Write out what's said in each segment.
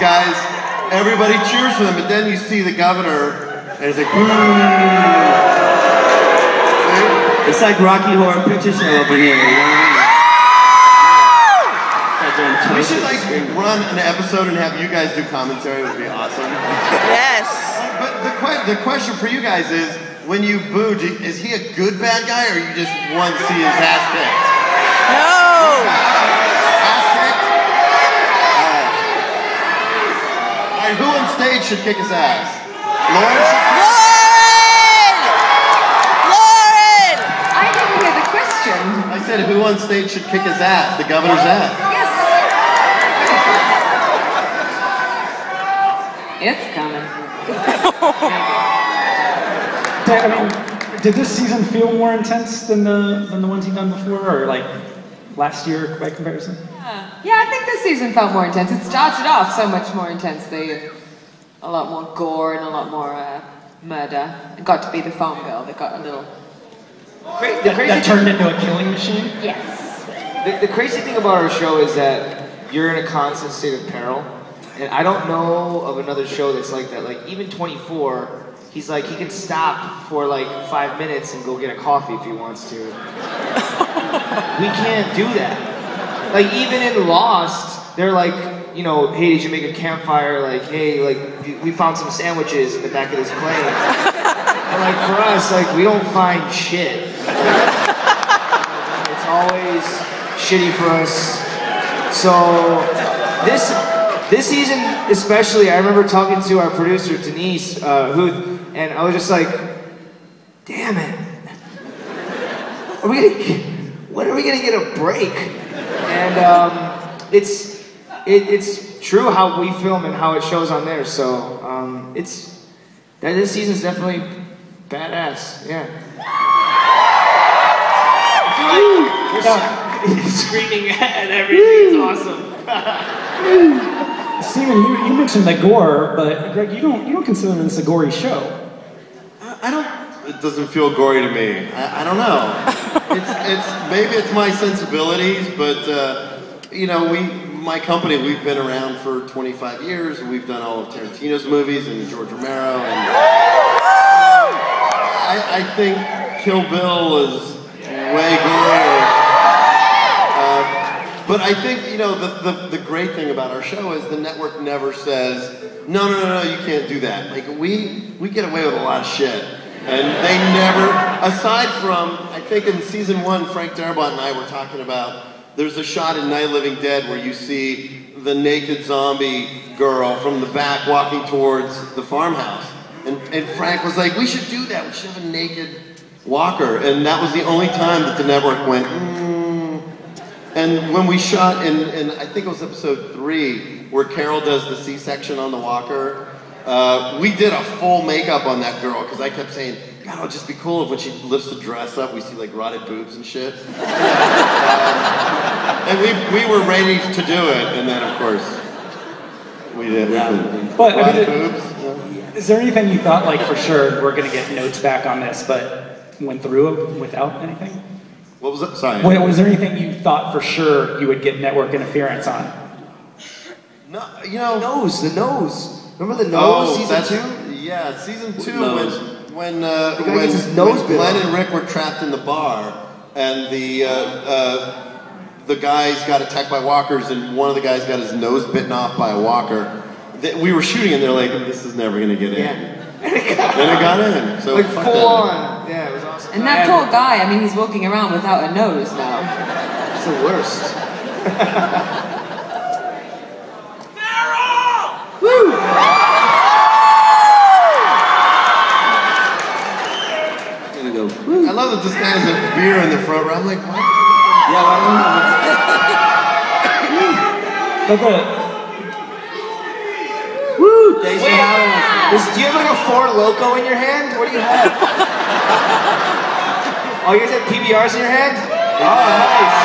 guys, everybody cheers for them, but then you see the governor, and it's like, boo. It's like Rocky Horror Picture Show over here, you know what I mean? We should like run an episode and have you guys do commentary. It would be awesome. Yes. But the question for you guys is, when you boo, is he a good bad guy, or you just want to see his ass kicked? No. Ass kicked? All right, who on stage should kick his ass? Lauren? Lauren! I didn't hear the question. I said who on stage should kick his ass? The governor's ass. Yes. It's coming. I mean, did this season feel more intense than the ones you've done before, or like last year by comparison? Yeah, I think this season felt more intense. It started off so much more intensely, a lot more gore and a lot more murder. It got to be the foam girl that got a little... That turned into a killing machine? Yes. The crazy thing about our show is that you're in a constant state of peril, and I don't know of another show that's like that. Like, even 24... He's like, he can stop for like 5 minutes and go get a coffee if he wants to. We can't do that. Like, even in Lost, they're like, you know, hey, did you make a campfire? Like, hey, like, we found some sandwiches in the back of this plane. And like, for us, like, we don't find shit. It's always shitty for us. So, this season especially, I remember talking to our producer, Denise Huth, and I was just like, damn it. When are we gonna get a break? And it's true how we film and how it shows on there. So this season's definitely badass. Yeah. I feel like you're screaming at everything. It's awesome. Steven, you mentioned the gore, but Greg, you don't consider this a gory show. I don't. It doesn't feel gory to me. I don't know. It's maybe it's my sensibilities, but you know, my company, we've been around for 25 years, and we've done all of Tarantino's movies and George Romero, and I think Kill Bill is way gorier. But I think, you know, the great thing about our show is the network never says, no, you can't do that. Like, we get away with a lot of shit. And they never, aside from, I think in season 1, Frank Darabont and I were talking about, there's a shot in Night of the Living Dead where you see the naked zombie girl from the back walking towards the farmhouse. And Frank was like, we should do that. We should have a naked walker. And that was the only time that the network went, And when we shot in I think it was episode 3, where Carol does the C-section on the walker, we did a full makeup on that girl, because I kept saying, God, it would just be cool if when she lifts the dress up, we see like rotted boobs and shit. And we were ready to do it, and then of course, we did. But I mean, boobs. is there anything you thought, like, for sure, we're going to get notes back on this, but went through without anything? What was that? Sorry. Was there anything you thought for sure you would get network interference on? No, you know. The nose. Remember the nose, season 2? Yeah, season 2 when Glenn and Rick were trapped in the bar, and the guys got attacked by walkers, and one of the guys got his nose bitten off by a walker. We were shooting, and they're like, this is never gonna get in. And it got in. So like full on. Yeah, it was awesome. And that poor guy, I mean, he's walking around without a nose now. It's the worst. Woo! Gonna go. Woo. I love that this guy has a beer in the front row. I'm like, what? Yeah, why don't we? Woo! Thanks for having us. Do you have like a Four Loko in your hand? What do you have? Oh, you guys have PBRs in your hand? Oh, nice.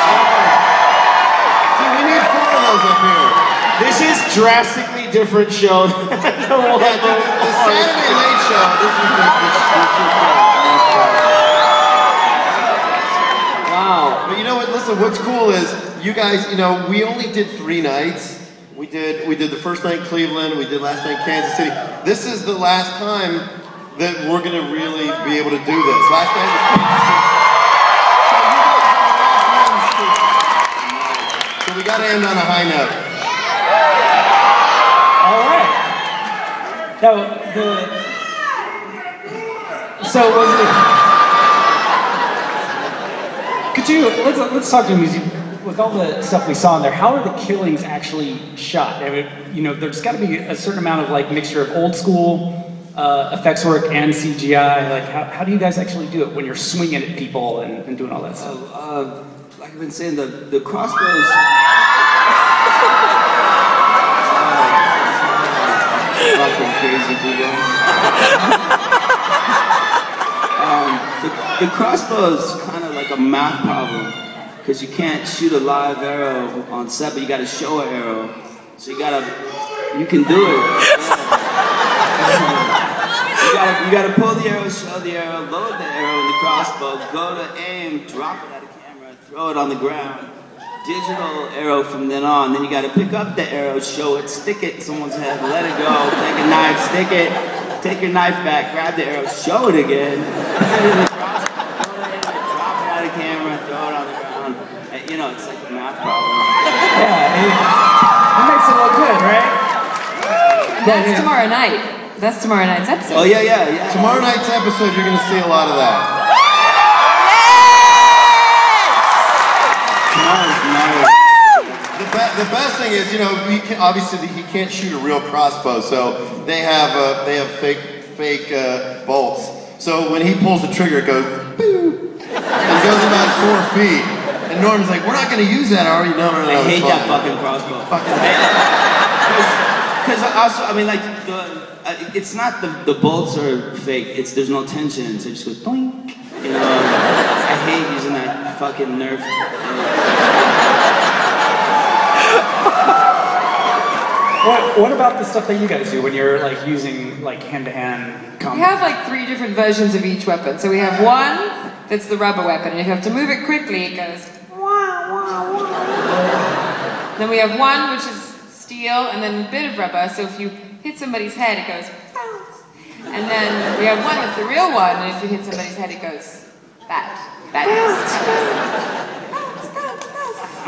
Dude, we need 4 of those up here. This is drastically different show than the Saturday Late Show. This is Wow. But you know what? Listen, what's cool is you guys. You know, we only did 3 nights. We did the first night Cleveland, we did last night Kansas City. This is the last time that we're gonna really be able to do this. Last night was Kansas City. So we gotta end on a high note. All right. Now, so was it? Could you let's talk to the music with all the stuff we saw in there. How are the killings actually shot? I mean, you know, there's got to be a certain amount of like mixture of old school effects work and CGI. Like, how do you guys actually do it when you're swinging at people and doing all that stuff? Like I've been saying, the crossbows. Fucking crazy people. The crossbow's kind of like a math problem because you can't shoot a live arrow on set, but you got to show an arrow. So you can do it. You gotta pull the arrow, show the arrow, load the arrow in the crossbow, go to aim, drop it at a camera, throw it on the ground. Digital arrow from then on. Then you gotta pick up the arrow, show it, stick it in someone's head, let it go, take a knife, stick it, take your knife back, grab the arrow, show it again, put it in the crossbow, drop it at a camera, throw it on the ground. And, you know, it's like a math problem. Yeah, it makes it look good, right? That's tomorrow night. That's tomorrow night's episode. Oh yeah. Tomorrow night's episode, you're gonna see a lot of that. The best thing is, you know, obviously he can't shoot a real crossbow, so they have fake bolts. So when he pulls the trigger, it goes boo, and goes about 4 feet. And Norm's like, "We're not going to use that, are we?" No. I hate that fucking crossbow. Because also, I mean, like, it's not the bolts are fake. There's no tension, so it just goes boink. You know, I hate using that fucking Nerf. What about the stuff that you guys do when you're like using like hand-to-hand combat? We have like 3 different versions of each weapon. So we have one that's the rubber weapon, and if you have to move it quickly, it goes wah, wah, wah. Then we have one which is steel and then a bit of rubber, so if you hit somebody's head, it goes bounce. And then we have one that's the real one, and if you hit somebody's head, it goes bat.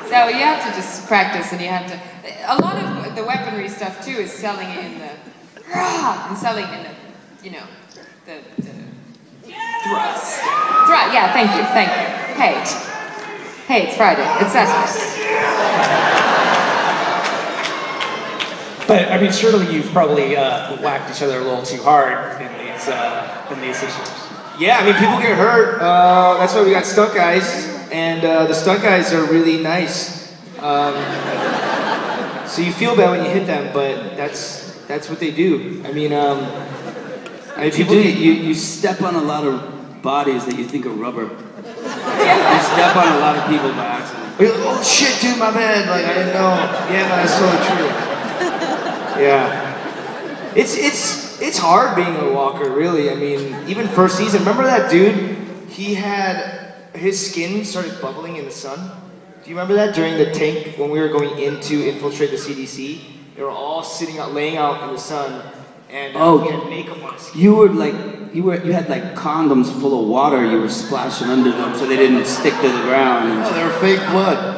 So you have to just practice, and you have to. A lot of the weaponry stuff too is selling it in the and selling in the, you know, the thrust. Yeah, thank you. Hey, it's Friday. It's Saturday. But I mean, surely you've probably whacked each other a little too hard in these issues. Yeah, I mean, people get hurt. That's why we got stunt guys, and the stunt guys are really nice. So you feel bad when you hit them, but that's what they do. I mean, you step on a lot of bodies that you think are rubber. You step on a lot of people by accident. You're like, oh shit, dude, my bad. Like, I didn't know. Yeah, no, that's totally true. Yeah. It's hard being a walker, really. I mean, even first season, remember that dude? He had, his skin started bubbling in the sun. Do you remember that during the tank when we were going in to infiltrate the CDC? They were all sitting out, laying out in the sun, and he had makeup on his skin. You had like condoms full of water. You were splashing under them so they didn't stick to the ground. Oh, they were fake blood.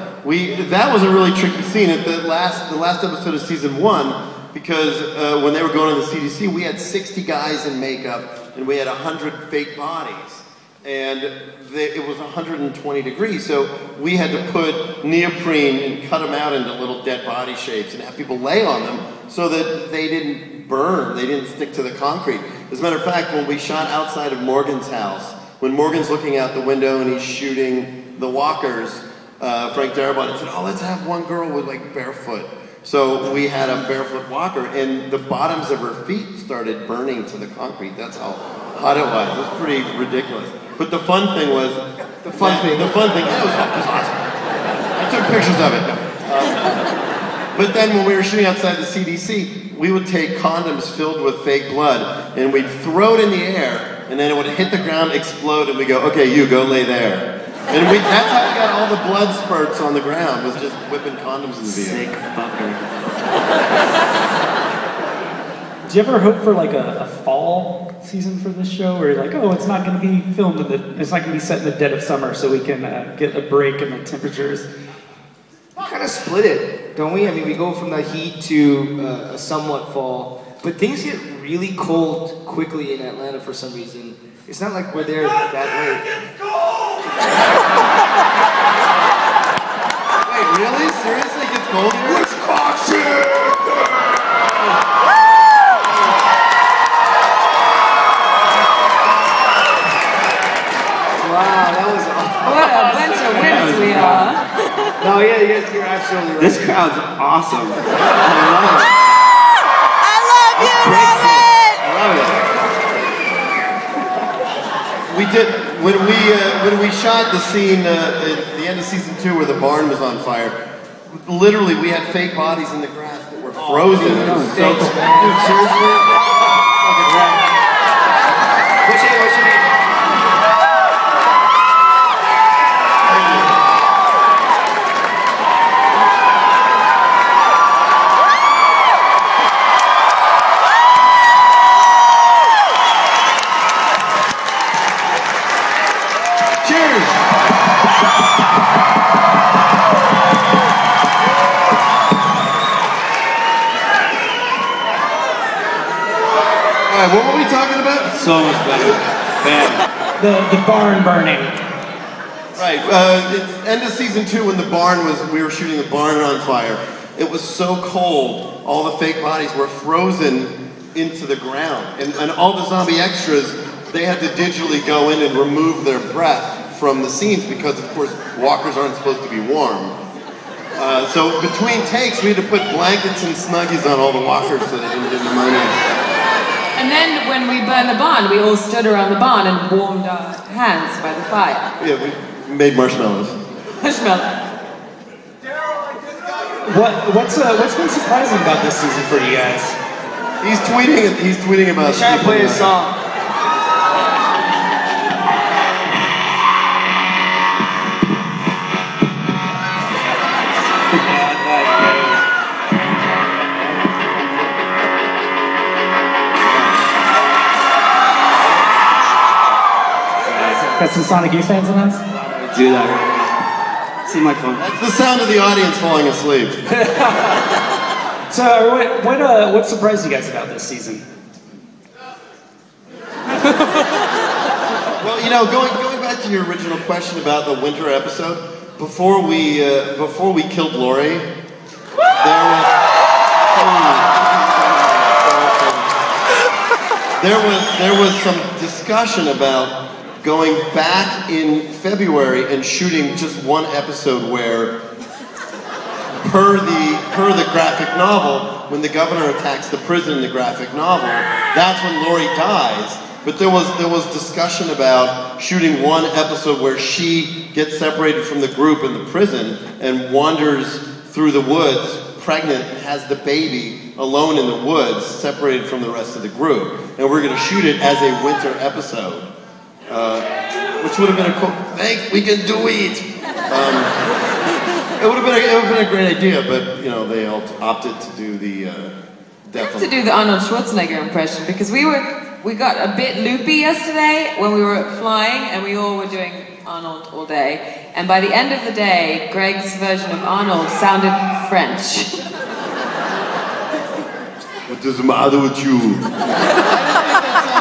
That was a really tricky scene at the last episode of season 1, because when they were going to the CDC, we had 60 guys in makeup and we had 100 fake bodies. And it was 120 degrees, so we had to put neoprene and cut them out into little dead body shapes and have people lay on them so that they didn't burn, they didn't stick to the concrete. As a matter of fact, when we shot outside of Morgan's house, when Morgan's looking out the window and he's shooting the walkers, Frank Darabont said, "Oh, let's have one girl with like barefoot." So we had a barefoot walker, and the bottoms of her feet started burning to the concrete. That's how hot it was. It was pretty ridiculous. But the fun thing was, yeah, it was awesome. I took pictures of it. But then when we were shooting outside the CDC, we would take condoms filled with fake blood, and we'd throw it in the air, and then it would hit the ground, explode, and we go, "Okay, you go lay there." And that's how we got all the blood spurts on the ground, was just whipping condoms in the Sick fucker. Do you ever hope for like a fall season for this show, where you're like, oh, it's not going to be filmed it's not going to be set in the dead of summer, so we can get a break in the temperatures? We kind of split it, don't we? I mean, we go from the heat to a somewhat fall, but things get really cold quickly in Atlanta for some reason. It's not like we're there that late. Wait, really? Seriously? It gets cold here? Wisconsin! Wow, that was awesome. What a bunch of wimps we are. No, yeah, you're absolutely right. This crowd's awesome. I love it. I love you, Robin! I love it. We did when we shot the scene at the end of season 2 where the barn was on fire. Literally, we had fake bodies in the grass that were frozen. It was so cool. Dude, seriously? Fucking rad. What's your name? What were we talking about? So much better. Bam. The barn burning. Right. It's end of season 2 when we were shooting the barn on fire. It was so cold, all the fake bodies were frozen into the ground. And all the zombie extras, they had to digitally go in and remove their breath from the scenes because, of course, walkers aren't supposed to be warm. So between takes, we had to put blankets and Snuggies on all the walkers so they didn't get pneumonia. And then when we burned the barn, we all stood around the barn and warmed our hands by the fire. Yeah, we made marshmallows. Marshmallows. What's been surprising about this season for you guys? He's tweeting about. He's trying to play a song. Got some Sonic Youth fans in us? Do that right now. See my phone. That's the sound of the audience falling asleep. So, what surprised you guys about this season? Well, going back to your original question about the winter episode, before we killed Lori, there was some discussion about going back in February and shooting just one episode where, per the graphic novel, when the governor attacks the prison in the graphic novel, that's when Lori dies. But there was discussion about shooting one episode where she gets separated from the group in the prison and wanders through the woods, pregnant, has the baby alone in the woods, separated from the rest of the group. And we're going to shoot it as a winter episode. Which would have been a cool. We can do it. It would have been a great idea, but they all opted to do the. To do the Arnold Schwarzenegger impression because we got a bit loopy yesterday when we were flying and we all were doing Arnold all day. And by the end of the day, Greg's version of Arnold sounded French. What is the matter with you?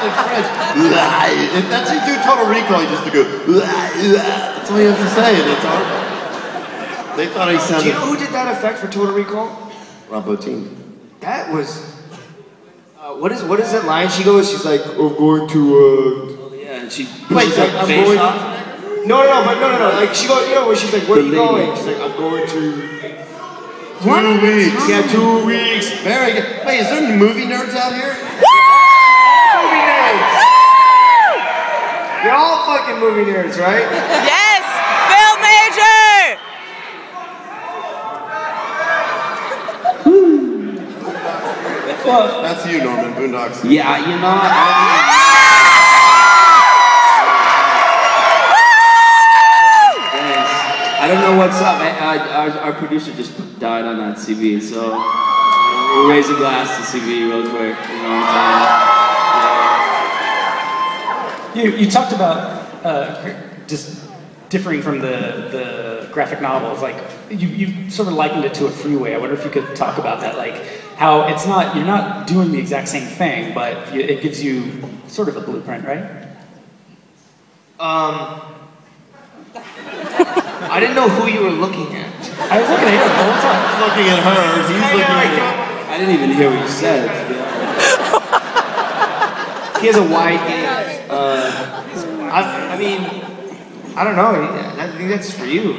French. That's how you do Total Recall. You just go. That's all you have to say, and it's all. They thought he sounded. Do you know who did that effect for Total Recall? Rob Bottin. That was. What is that line? She goes. She's like, "I'm going to." Oh yeah, and she. Wait, like, I'm face going. off. No. Like she goes. Where she's like, "Where are you going?" She's like, "I'm going to." 2 weeks. Yeah, 2 weeks. Very good. Wait, is there any movie nerds out here? Movie nerds. You're all fucking movie nerds, right? Yes! Bill Major! Well, That's you, Norman Boondocks. Yeah, don't know what's up. Our producer just died on that CB, so we'll raise a glass to CB real quick. You know what I'm saying? You talked about just differing from the graphic novels. Like you sort of likened it to a freeway. I wonder if you could talk about that, like how it's not, you're not doing the exact same thing, but it gives you sort of a blueprint, right? I didn't know who you were looking at. I was looking at her the whole time. He's looking at hers. He's looking at you. I didn't even hear what you said. He has a wide gaze. I mean, I don't know. I think that's for you.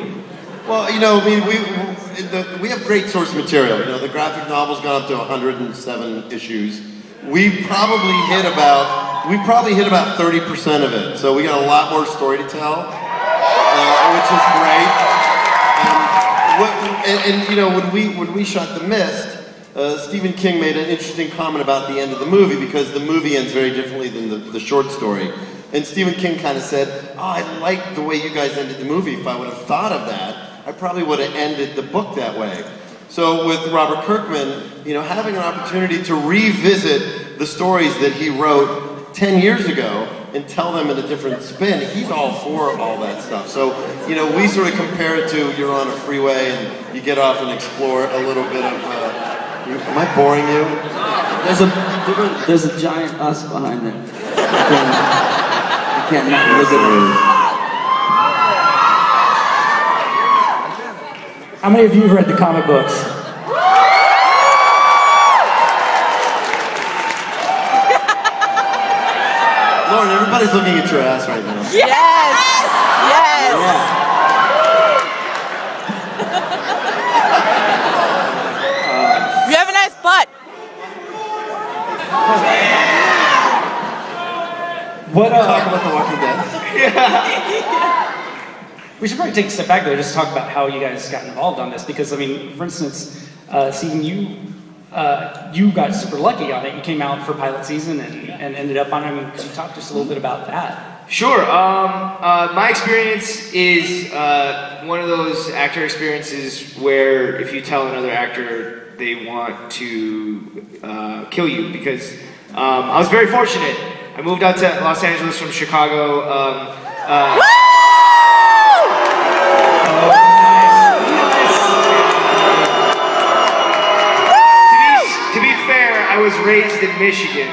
Well, you know, I mean, we have great source material. You know, the graphic novel's gone up to 107 issues. We probably hit about 30% of it. So we got a lot more story to tell, which is great. And you know, when we shot The Mist, Stephen King made an interesting comment about the end of the movie, because the movie ends very differently than the short story. And Stephen King kind of said, "Oh, I like the way you guys ended the movie. If I would have thought of that, I probably would have ended the book that way." So with Robert Kirkman, you know, having an opportunity to revisit the stories that he wrote 10 years ago and tell them in a different spin, he's all for all that stuff. So, you know, we sort of compare it to you're on a freeway and you get off and explore a little bit of, am I boring you? There's a giant us behind there. You can't not look at it. How many of you have read the comic books? Lauren, everybody's looking at your ass right now. Yes! Yes! You have a nice butt. What? Talk about The Walking Dead. We should probably take a step back there, just talk about how you guys got involved on this, because I mean, for instance, Stephen, you got super lucky on it. You came out for pilot season and ended up on him. Could you talk just a little bit about that? Sure. My experience is one of those actor experiences where if you tell another actor, they want to kill you, because I was very fortunate. I moved out to Los Angeles from Chicago. To be fair, I was raised in Michigan.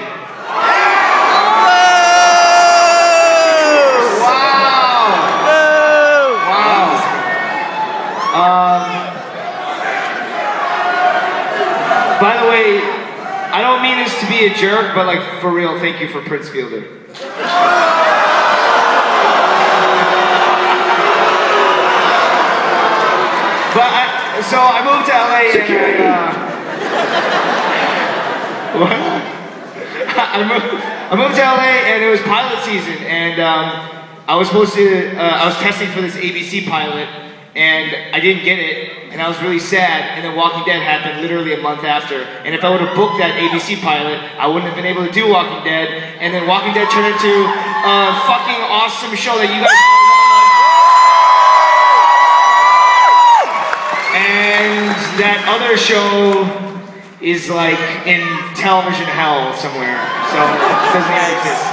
By the way, I don't mean this to be a jerk, but like for real, thank you for Prince Fielder. So I moved to LA and I moved to LA and it was pilot season, and I was testing for this ABC pilot and I didn't get it, and I was really sad, and then Walking Dead happened literally a month after, and if I would have booked that ABC pilot, I wouldn't have been able to do Walking Dead, and then Walking Dead turned into a fucking awesome show that you guys all love. And that other show is like in television hell somewhere, so it doesn't even exist.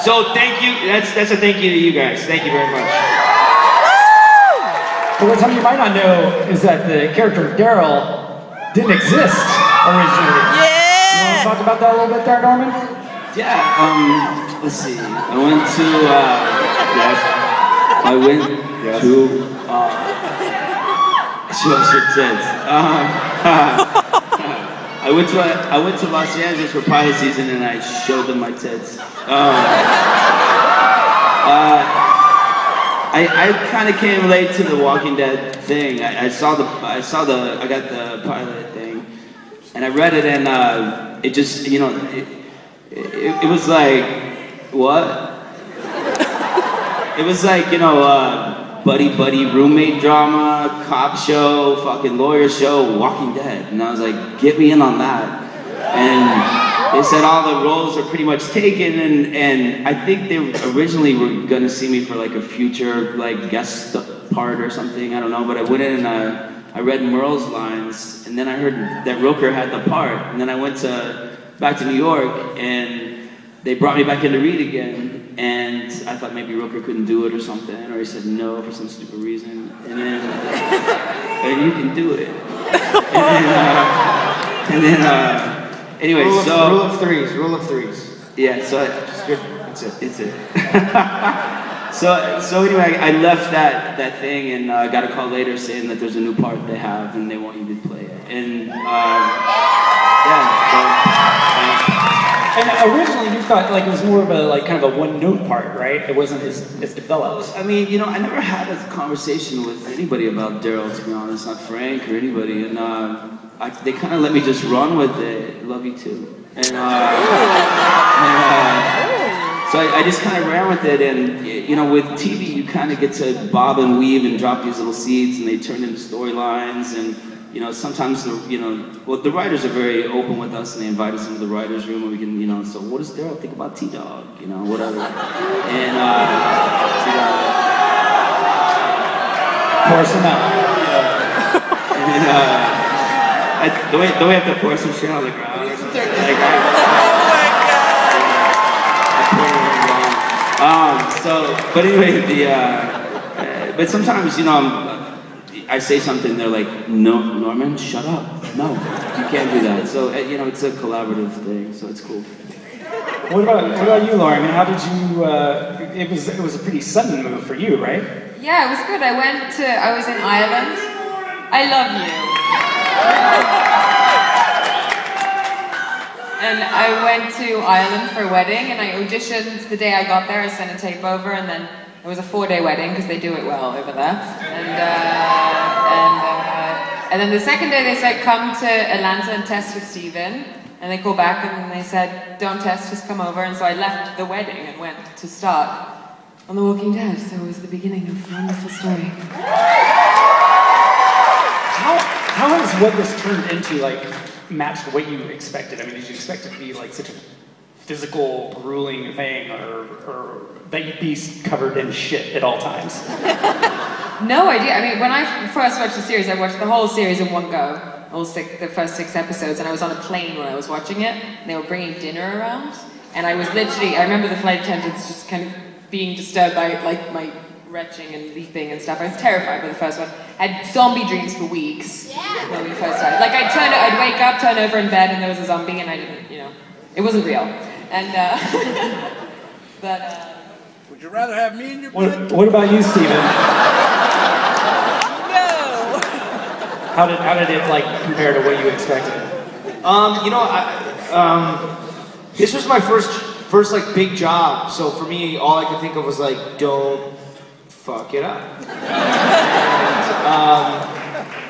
So thank you, that's a thank you to you guys, thank you very much. But what something you might not know is that the character of Daryl didn't exist originally. Yeah! You want to talk about that a little bit there, Norman? Yeah, let's see. I went to I went to Los Angeles for pilot season and I showed them my tits. I kind of came late to the Walking Dead thing. I got the pilot thing, and I read it, and it just, you know, it was like, what? It was like, you know, buddy roommate drama, cop show, fucking lawyer show, Walking Dead, and I was like, get me in on that. And they said all the roles are pretty much taken, and I think they originally were gonna see me for like a future like guest part or something, I don't know, but I went in and I read Merle's lines, and then I heard that Roker had the part, and then I went back to New York, and they brought me back in to read again, and I thought maybe Roker couldn't do it or something, or he said no for some stupid reason, and then, and you can do it. Anyway, rule so... Rule of threes. Yeah, so... That's it. It's it. So anyway, I left that thing and got a call later saying that there's a new part they have and they want you to play it. And And originally you thought like it was more of a like kind of a one-note part, right? It wasn't as developed. I mean, I never had a conversation with anybody about Daryl, to be honest, not Frank or anybody, and they kind of let me just run with it. Love you too. And so I just kind of ran with it, and with TV you kind of get to bob and weave and drop these little seeds, and they turn into storylines, and sometimes the writers are very open with us, and they invite us into the writers' room, and we can so what does Daryl think about T-Dog, whatever, and Pour some out. And do we have to pour some shit on the ground? But anyway, but sometimes, I say something, they're like, no, Norman, shut up. No, you can't do that. So, it's a collaborative thing, so it's cool. What about you, Laura? I mean, how did you, it was a pretty sudden move for you, right? Yeah, it was good. I was in Ireland. I love you. And I went to Ireland for a wedding, and I auditioned the day I got there. I sent a tape over, and then it was a 4-day wedding because they do it well over there. And then the second day they said, come to Atlanta and test with Steven. And they called back and then they said, don't test, just come over. And so I left the wedding and went to start on The Walking Dead. So it was the beginning of a wonderful story. How has what this turned into matched what you expected? I mean, did you expect it to be like such a physical, grueling thing, or that you'd be covered in shit at all times? No idea. I mean, when I first watched the series, I watched the whole series in one go, the first 6 episodes, and I was on a plane when I was watching it, and they were bringing dinner around, and I was literally, I remember the flight attendants just kind of being disturbed by my retching and leaping and stuff. I was terrified by the first one. I had zombie dreams for weeks when we first started. Like I'd wake up, turn over in bed, and there was a zombie, and I didn't, it wasn't real. And would you rather have me in your bed? What about you, Steven? No. How did it compare to what you expected? This was my first big job, so for me, all I could think of was don't fuck it up. And,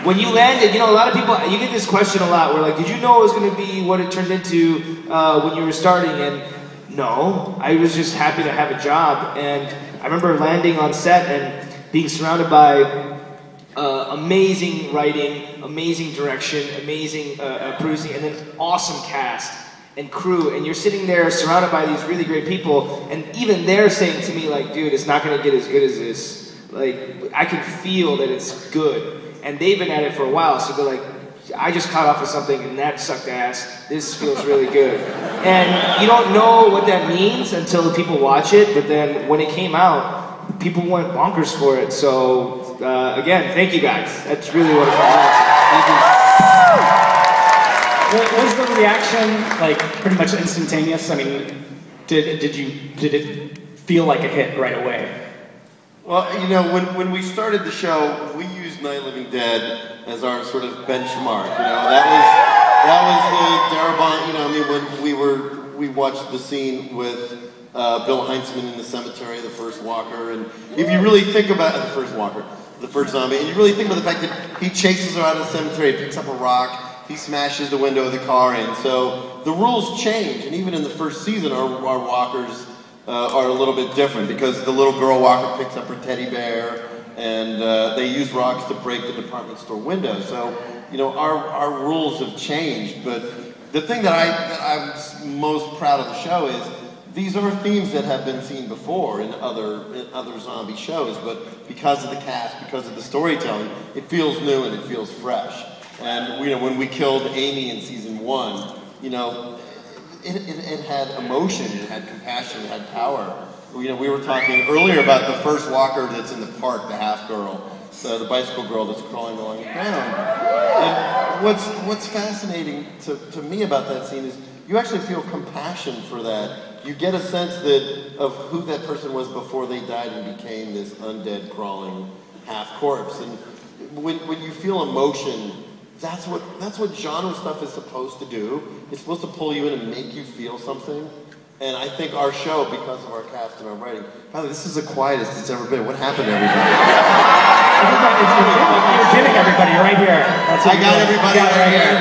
when you landed, a lot of people, you get this question a lot, where did you know it was going to be what it turned into when you were starting? And no, I was just happy to have a job. And I remember landing on set and being surrounded by amazing writing, amazing direction, amazing producing, and then awesome cast and crew. And you're sitting there surrounded by these really great people, and even they're saying to me, dude, it's not going to get as good as this. I can feel that it's good. And they've been at it for a while, so they're I just caught off of something and that sucked ass. This feels really good. And you don't know what that means until people watch it, but then when it came out, people went bonkers for it. So, again, thank you guys. That's really what it comes down to. Thank you. Was the reaction pretty much instantaneous? I mean, did it feel like a hit right away? Well, when we started the show, we used Night of the Living Dead as our sort of benchmark. That was the Darabont. When we watched the scene with Bill Heintzman in the cemetery, the first walker, and if you really think about the first zombie, and you really think about the fact that he chases her out of the cemetery, picks up a rock, he smashes the window of the car in. So the rules change, and even in the first season, our walkers are a little bit different because the little girl walker picks up her teddy bear, and they use rocks to break the department store window. So, our rules have changed. But the thing that I'm most proud of the show is these are themes that have been seen before in other zombie shows, but because of the cast, because of the storytelling, it feels new and it feels fresh. And when we killed Amy in season 1, it had emotion, it had compassion, it had power. We were talking earlier about the first walker that's in the park, the half girl, the bicycle girl that's crawling along the ground. And what's fascinating to me about that scene is you actually feel compassion for that. You get a sense of who that person was before they died and became this undead, crawling half corpse. And when you feel emotion, that's what genre stuff is supposed to do. It's supposed to pull you in and make you feel something. And I think our show, because of our cast and our writing, by the way, this is the quietest it's ever been. What happened to everybody? You're getting everybody right here. I got everybody right here.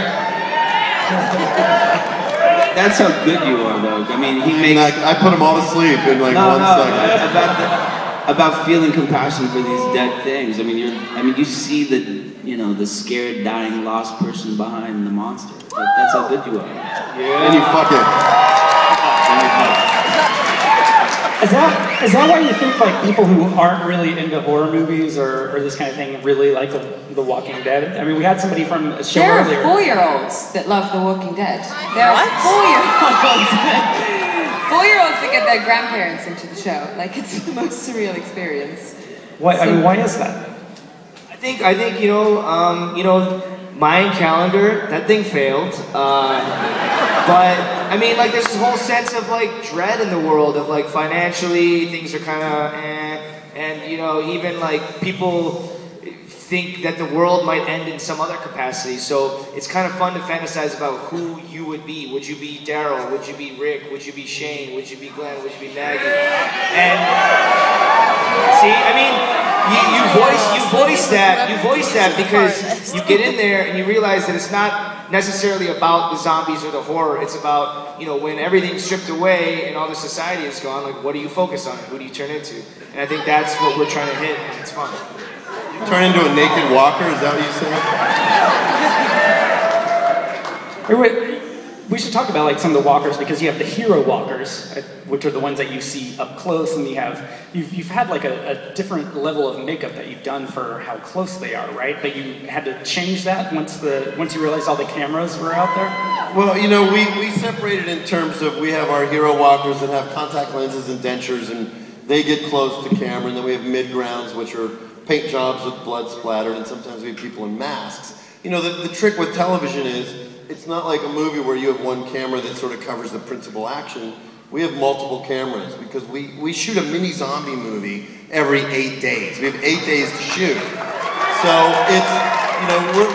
That's how good you are, though. I mean, he makes. I put them all to sleep in like 1 second. About feeling compassion for these dead things. I mean, you see the scared, dying, lost person behind the monster. That's how good you are. Yeah. And you fuck it. Is that why you think like people who aren't really into horror movies or this kind of thing really like The Walking Dead? I mean, we had somebody from a show earlier. There are 4-year-olds that love The Walking Dead. There are 4-year-olds. 4-year-olds that get their grandparents into the show. Like, it's the most surreal experience. Why is that? I think Mayan calendar, that thing failed. But I mean, like, there's this whole sense of like dread in the world of like financially things are kind of and even like people think that the world might end in some other capacity. So it's kind of fun to fantasize about who you would be. Would you be Daryl? Would you be Rick? Would you be Shane? Would you be Glenn? Would you be Maggie? And see, I mean. You voice that because you get in there and you realize that it's not necessarily about the zombies or the horror. It's about, when everything's stripped away and all the society is gone, like, what do you focus on? Who do you turn into? And I think that's what we're trying to hit, and it's fun. You turn into a naked walker, is that what you say? We should talk about like some of the walkers because you have the hero walkers, which are the ones that you see up close, and you've had like a different level of makeup that you've done for how close they are, right? But you had to change that once you realized all the cameras were out there. Well, we separated in terms of we have our hero walkers that have contact lenses and dentures, and they get close to camera, and then we have mid-grounds, which are paint jobs with blood splattered, and sometimes we have people in masks. The trick with television is it's not like a movie where you have one camera that sort of covers the principal action. We have multiple cameras because we shoot a mini zombie movie every 8 days. We have 8 days to shoot. So it's,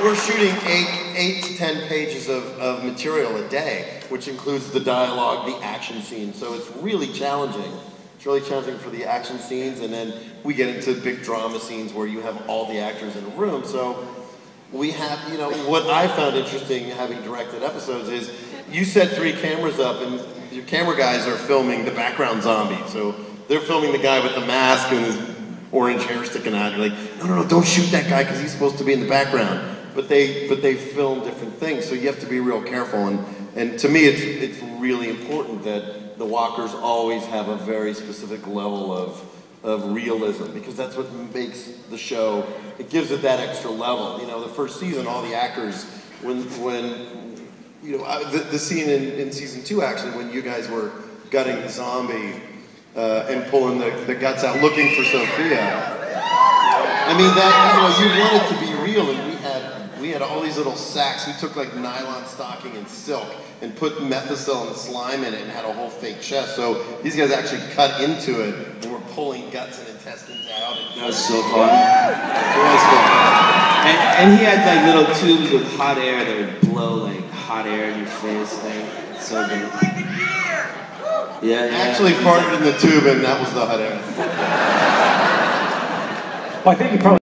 we're shooting 8 to 10 pages of material a day, which includes the dialogue, the action scenes. So it's really challenging. It's really challenging for the action scenes, and then we get into big drama scenes where you have all the actors in a room. So we have, what I found interesting having directed episodes is you set 3 cameras up and your camera guys are filming the background zombie. So they're filming the guy with the mask and his orange hair sticking out. You're like, no, don't shoot that guy because he's supposed to be in the background. But they film different things, so you have to be real careful. And to me, it's really important that the walkers always have a very specific level of realism, because that's what makes the show, it gives it that extra level. The first season, all the actors, the scene in season 2 actually, when you guys were gutting the zombie and pulling the guts out, looking for Sophia. I mean, that, you want it to be real, and we had all these little sacks. We took like nylon stocking and silk and put methicillin and slime in it and had a whole fake chest. So these guys actually cut into it and were pulling guts and intestines out. That was so fun. And he had like little tubes with hot air that would blow like hot air in your face. Like, so good. Yeah. Actually farted in the tube, and that was the hot air. Well, I think you probably